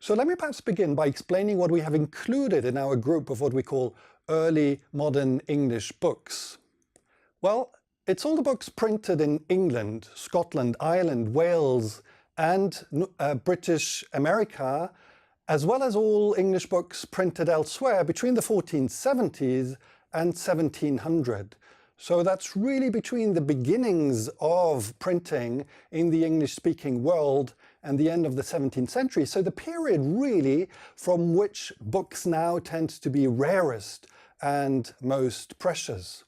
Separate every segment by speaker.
Speaker 1: So let me perhaps begin by explaining what we have included in our group of what we call early modern English books. Well, it's all the books printed in England, Scotland, Ireland, Wales, and British America, as well as all English books printed elsewhere between the 1470s and 1700. So that's really between the beginnings of printing in the English-speaking world and the end of the 17th century. So the period really from which books now tend to be rarest and most precious.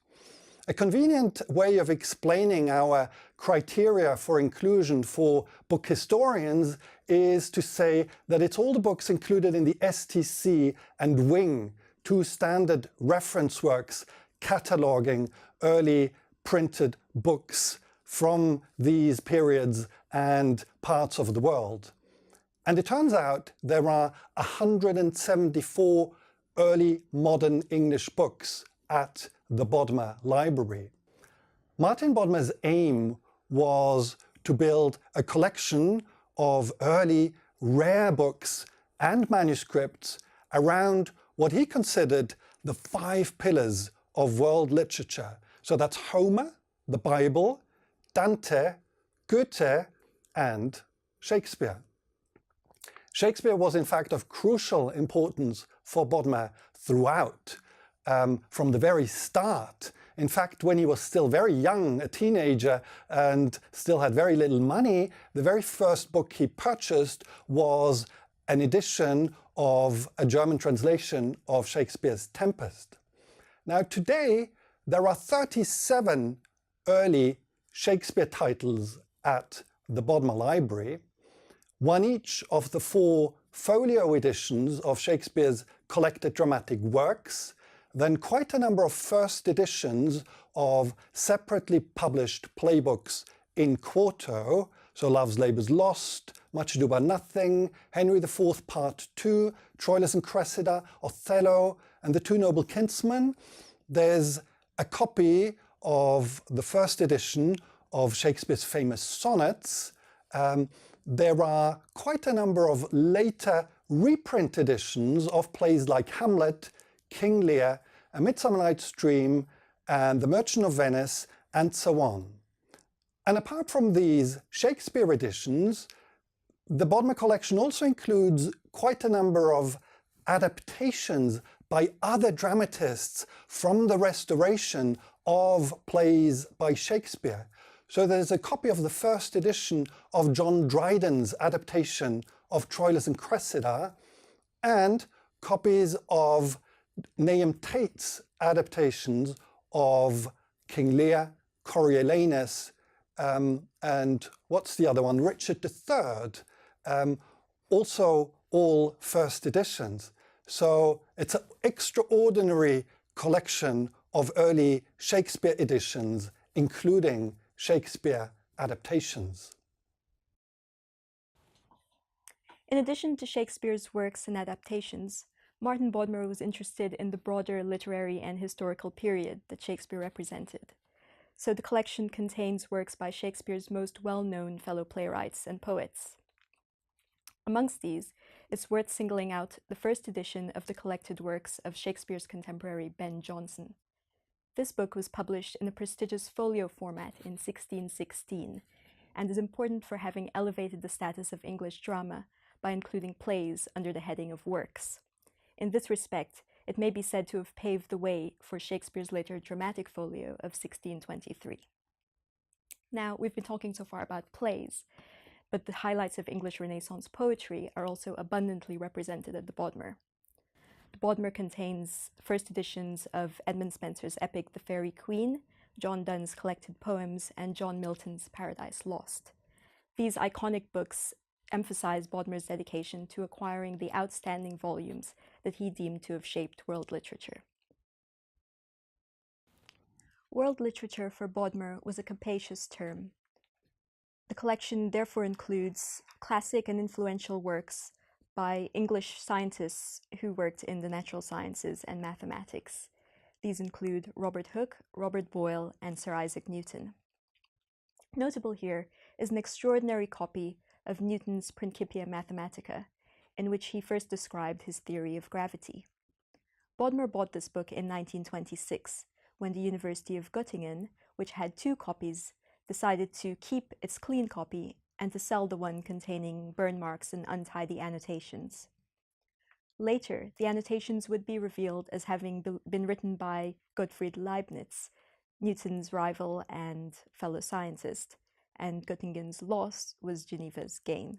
Speaker 1: A convenient way of explaining our criteria for inclusion for book historians is to say that it's all the books included in the STC and Wing, two standard reference works cataloguing early printed books from these periods and parts of the world. And it turns out there are 174 early modern English books at the Bodmer Library. Martin Bodmer's aim was to build a collection of early rare books and manuscripts around what he considered the 5 pillars of world literature. So that's Homer, the Bible, Dante, Goethe, and Shakespeare. Shakespeare was in fact of crucial importance for Bodmer throughout, from the very start. In fact, when he was still very young, a teenager, and still had very little money, the very first book he purchased was an edition of a German translation of Shakespeare's Tempest. Now today, there are 37 early Shakespeare titles at the Bodmer Library, one each of the 4 folio editions of Shakespeare's collected dramatic works, then quite a number of first editions of separately published playbooks in quarto, so Love's Labour's Lost, Much Ado About Nothing, Henry IV Part 2, Troilus and Cressida, Othello, and The Two Noble Kinsmen. There's a copy of the first edition of Shakespeare's famous sonnets. There are quite a number of later reprint editions of plays like Hamlet, King Lear, A Midsummer Night's Dream, and The Merchant of Venice, and so on. And apart from these Shakespeare editions, the Bodmer collection also includes quite a number of adaptations by other dramatists from the restoration of plays by Shakespeare. So there's a copy of the first edition of John Dryden's adaptation of Troilus and Cressida, and copies of Nahum Tate's adaptations of King Lear, Coriolanus, and what's the other one? Richard III, also all first editions. So it's an extraordinary collection of early Shakespeare editions, including Shakespeare adaptations.
Speaker 2: In addition to Shakespeare's works and adaptations, Martin Bodmer was interested in the broader literary and historical period that Shakespeare represented. So the collection contains works by Shakespeare's most well-known fellow playwrights and poets. Amongst these, it's worth singling out the first edition of the collected works of Shakespeare's contemporary Ben Jonson. This book was published in a prestigious folio format in 1616 and is important for having elevated the status of English drama by including plays under the heading of works. In this respect, it may be said to have paved the way for Shakespeare's later dramatic folio of 1623. Now, we've been talking so far about plays, but the highlights of English Renaissance poetry are also abundantly represented at the Bodmer. The Bodmer contains first editions of Edmund Spenser's epic The Faerie Queene, John Donne's collected poems, and John Milton's Paradise Lost. These iconic books emphasize Bodmer's dedication to acquiring the outstanding volumes that he deemed to have shaped world literature. World literature for Bodmer was a capacious term. The collection therefore includes classic and influential works by English scientists who worked in the natural sciences and mathematics. These include Robert Hooke, Robert Boyle, and Sir Isaac Newton. Notable here is an extraordinary copy of Newton's Principia Mathematica, in which he first described his theory of gravity. Bodmer bought this book in 1926, when the University of Göttingen, which had 2 copies, decided to keep its clean copy and to sell the one containing burn marks and untidy annotations. Later, the annotations would be revealed as having been written by Gottfried Leibniz, Newton's rival and fellow scientist, and Göttingen's loss was Geneva's gain.